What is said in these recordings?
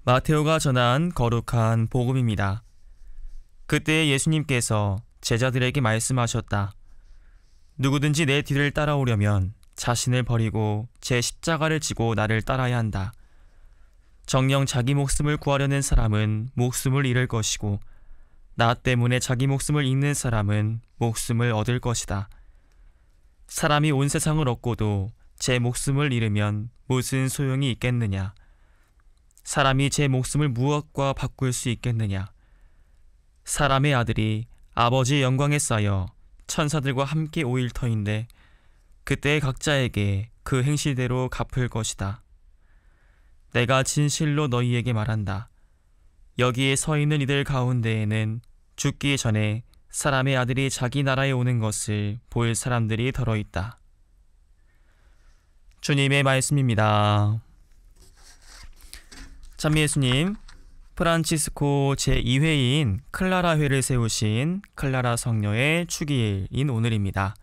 마테오가 전한 거룩한 복음입니다. 그때 예수님께서 제자들에게 말씀하셨다. 누구든지 내 뒤를 따라오려면 자신을 버리고 제 십자가를 지고 나를 따라야 한다. 정녕 자기 목숨을 구하려는 사람은 목숨을 잃을 것이고 나 때문에 자기 목숨을 잃는 사람은 목숨을 얻을 것이다. 사람이 온 세상을 얻고도 제 목숨을 잃으면 무슨 소용이 있겠느냐? 사람이 제 목숨을 무엇과 바꿀 수 있겠느냐? 사람의 아들이 아버지의 영광에 쌓여 천사들과 함께 오일 터인데 그때 각자에게 그 행실대로 갚을 것이다. 내가 진실로 너희에게 말한다. 여기에 서 있는 이들 가운데에는 죽기 전에 사람의 아들이 자기 나라에 오는 것을 볼 사람들이 더러 있다. 주님의 말씀입니다. 참 예수님, 프란치스코 제2회인 클라라 회를 세우신 클라라 성녀의 축일인 오늘입니다.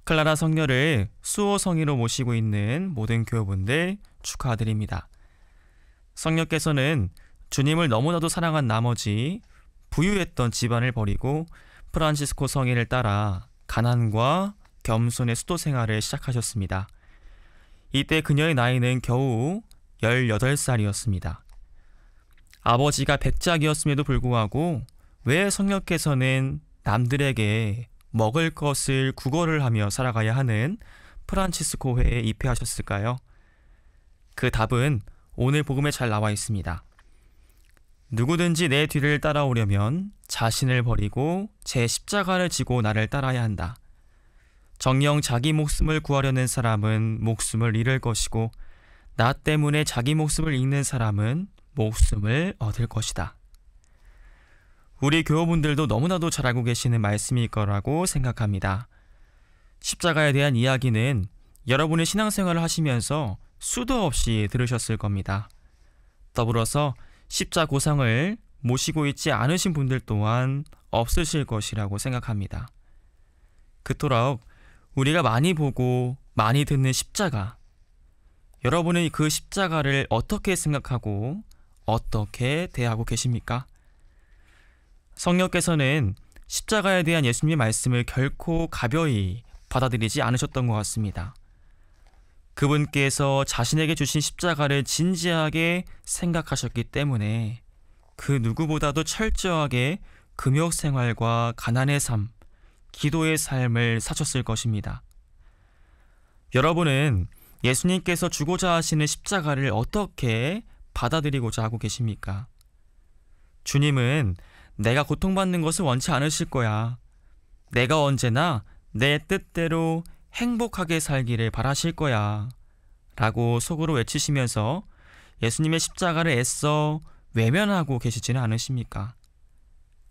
클라라 성녀를 수호 성의로 모시고 있는 모든 교우분들 축하드립니다. 성녀께서는 주님을 너무나도 사랑한 나머지 부유했던 집안을 버리고 프란치스코 성인을 따라 가난과 겸손의 수도 생활을 시작하셨습니다. 이때 그녀의 나이는 겨우 18살이었습니다. 아버지가 백작이었음에도 불구하고 왜 성녀께서는 남들에게 먹을 것을 구걸을 하며 살아가야 하는 프란치스코회에 입회하셨을까요? 그 답은 오늘 복음에 잘 나와 있습니다. 누구든지 내 뒤를 따라오려면 자신을 버리고 제 십자가를 지고 나를 따라야 한다. 정녕 자기 목숨을 구하려는 사람은 목숨을 잃을 것이고 나 때문에 자기 목숨을 잃는 사람은 목숨을 얻을 것이다. 우리 교우분들도 너무나도 잘 알고 계시는 말씀일 거라고 생각합니다. 십자가에 대한 이야기는 여러분의 신앙생활을 하시면서 수도 없이 들으셨을 겁니다. 더불어서 십자고상을 모시고 있지 않으신 분들 또한 없으실 것이라고 생각합니다. 그토록 우리가 많이 보고 많이 듣는 십자가, 여러분은 그 십자가를 어떻게 생각하고 어떻게 대하고 계십니까? 성령께서는 십자가에 대한 예수님의 말씀을 결코 가벼이 받아들이지 않으셨던 것 같습니다. 그분께서 자신에게 주신 십자가를 진지하게 생각하셨기 때문에 그 누구보다도 철저하게 금욕생활과 가난의 삶, 기도의 삶을 사셨을 것입니다. 여러분은 예수님께서 주고자 하시는 십자가를 어떻게 받아들이고자 하고 계십니까? 주님은 내가 고통받는 것을 원치 않으실 거야. 내가 언제나 내 뜻대로 행복하게 살기를 바라실 거야. 라고 속으로 외치시면서 예수님의 십자가를 애써 외면하고 계시지는 않으십니까?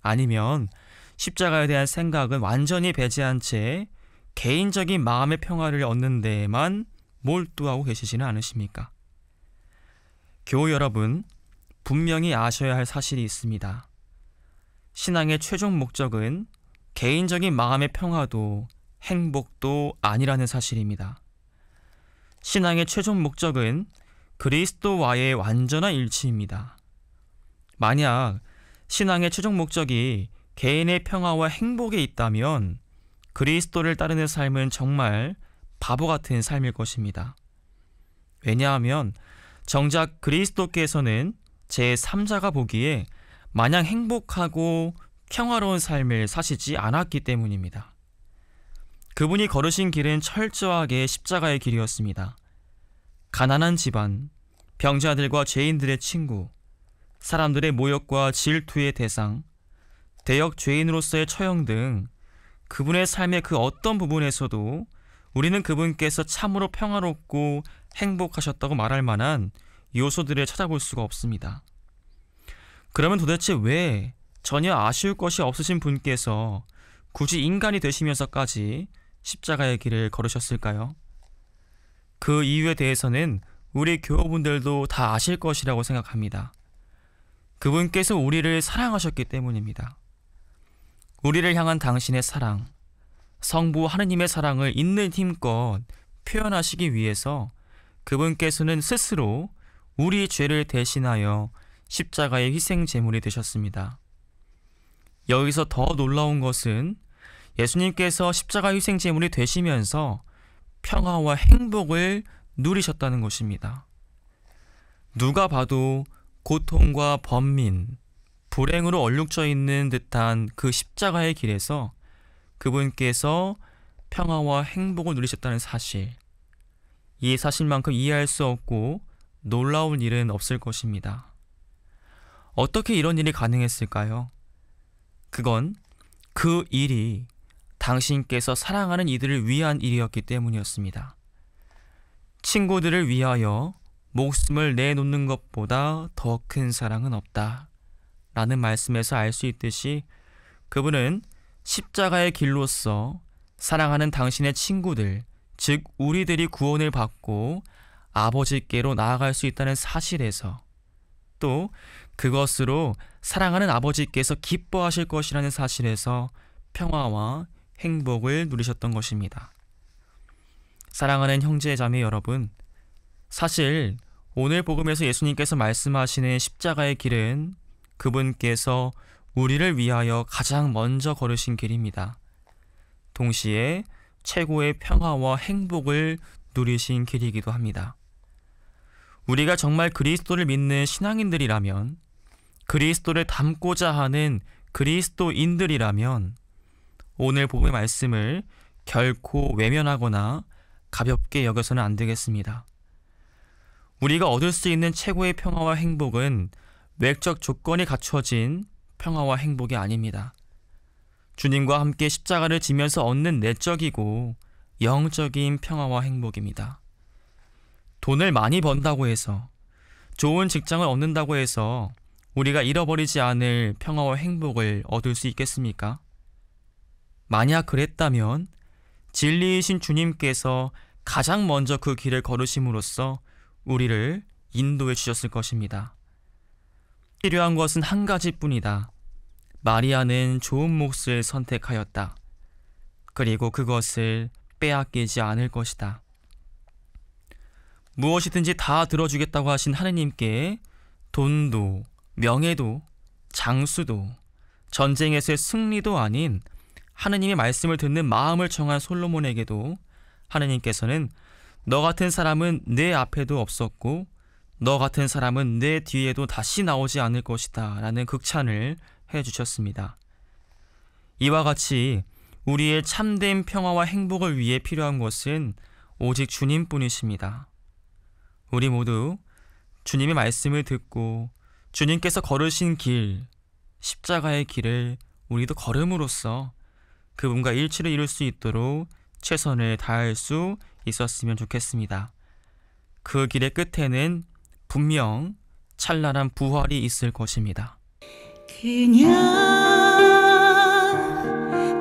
아니면 십자가에 대한 생각은 완전히 배제한 채 개인적인 마음의 평화를 얻는 데에만 몰두하고 계시지는 않으십니까? 교우 여러분, 분명히 아셔야 할 사실이 있습니다. 신앙의 최종 목적은 개인적인 마음의 평화도 행복도 아니라는 사실입니다. 신앙의 최종 목적은 그리스도와의 완전한 일치입니다. 만약 신앙의 최종 목적이 개인의 평화와 행복에 있다면 그리스도를 따르는 삶은 정말 바보 같은 삶일 것입니다. 왜냐하면 정작 그리스도께서는 제3자가 보기에 마냥 행복하고 평화로운 삶을 사시지 않았기 때문입니다. 그분이 걸으신 길은 철저하게 십자가의 길이었습니다. 가난한 집안, 병자들과 죄인들의 친구, 사람들의 모욕과 질투의 대상, 대역 죄인으로서의 처형 등 그분의 삶의 그 어떤 부분에서도 우리는 그분께서 참으로 평화롭고 행복하셨다고 말할 만한 요소들을 찾아볼 수가 없습니다. 그러면 도대체 왜 전혀 아쉬울 것이 없으신 분께서 굳이 인간이 되시면서까지 십자가의 길을 걸으셨을까요? 그 이유에 대해서는 우리 교우분들도 다 아실 것이라고 생각합니다. 그분께서 우리를 사랑하셨기 때문입니다. 우리를 향한 당신의 사랑, 성부 하느님의 사랑을 있는 힘껏 표현하시기 위해서 그분께서는 스스로 우리 죄를 대신하여 십자가의 희생 제물이 되셨습니다. 여기서 더 놀라운 것은 예수님께서 십자가 희생 제물이 되시면서 평화와 행복을 누리셨다는 것입니다. 누가 봐도 고통과 번민, 불행으로 얼룩져 있는 듯한 그 십자가의 길에서 그분께서 평화와 행복을 누리셨다는 사실, 이 사실만큼 이해할 수 없고 놀라운 일은 없을 것입니다. 어떻게 이런 일이 가능했을까요? 그건 그 일이 당신께서 사랑하는 이들을 위한 일이었기 때문이었습니다. 친구들을 위하여 목숨을 내놓는 것보다 더 큰 사랑은 없다 라는 말씀에서 알 수 있듯이 그분은 십자가의 길로서 사랑하는 당신의 친구들, 즉 우리들이 구원을 받고 아버지께로 나아갈 수 있다는 사실에서, 또 그것으로 사랑하는 아버지께서 기뻐하실 것이라는 사실에서 평화와 행복을 누리셨던 것입니다. 사랑하는 형제 자매 여러분, 사실 오늘 복음에서 예수님께서 말씀하시는 십자가의 길은 그분께서 우리를 위하여 가장 먼저 걸으신 길입니다. 동시에 최고의 평화와 행복을 누리신 길이기도 합니다. 우리가 정말 그리스도를 믿는 신앙인들이라면, 그리스도를 닮고자 하는 그리스도인들이라면 오늘 복음의 말씀을 결코 외면하거나 가볍게 여겨서는 안 되겠습니다. 우리가 얻을 수 있는 최고의 평화와 행복은 외적 조건이 갖춰진 평화와 행복이 아닙니다. 주님과 함께 십자가를 지면서 얻는 내적이고 영적인 평화와 행복입니다. 돈을 많이 번다고 해서, 좋은 직장을 얻는다고 해서 우리가 잃어버리지 않을 평화와 행복을 얻을 수 있겠습니까? 만약 그랬다면 진리이신 주님께서 가장 먼저 그 길을 걸으심으로써 우리를 인도해 주셨을 것입니다. 필요한 것은 한 가지뿐이다. 마리아는 좋은 몫을 선택하였다. 그리고 그것을 빼앗기지 않을 것이다. 무엇이든지 다 들어주겠다고 하신 하느님께 돈도, 명예도, 장수도, 전쟁에서의 승리도 아닌 하느님의 말씀을 듣는 마음을 청한 솔로몬에게도 하느님께서는 너 같은 사람은 내 앞에도 없었고 너 같은 사람은 내 뒤에도 다시 나오지 않을 것이다 라는 극찬을 해주셨습니다. 이와 같이 우리의 참된 평화와 행복을 위해 필요한 것은 오직 주님뿐이십니다. 우리 모두 주님의 말씀을 듣고 주님께서 걸으신 길, 십자가의 길을 우리도 걸음으로써 그분과 일치를 이룰 수 있도록 최선을 다할 수 있었으면 좋겠습니다. 그 길의 끝에는 분명 찬란한 부활이 있을 것입니다. 그냥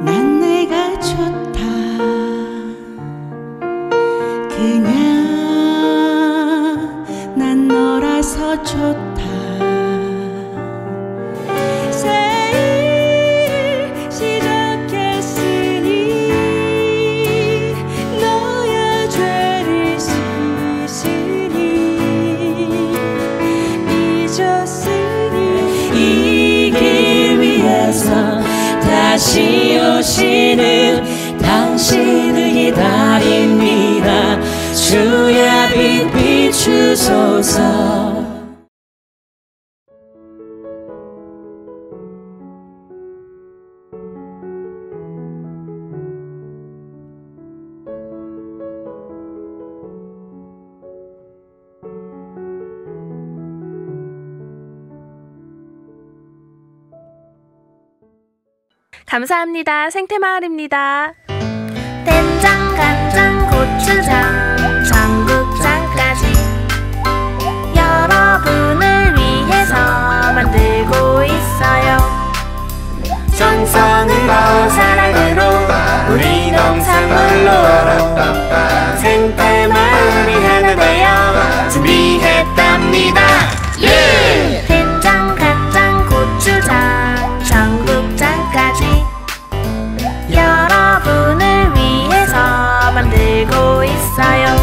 난 내가 좋다. 그냥 난 너라서 좋다. 다시 오시는 당신을 기다립니다. 주야 빛 비추소서. 감사합니다. 생태마을입니다. 된장, 간장, 고추장, 청국장까지 여러분을 위해서 만들고 있어요. 정성으로 사랑으로 우리 농산물로 생태마을이 하나 되어 준비했답니다. 예! 된장, 간장, 고추장, 청국장까지 여러분을 위해서 만들고 있어요.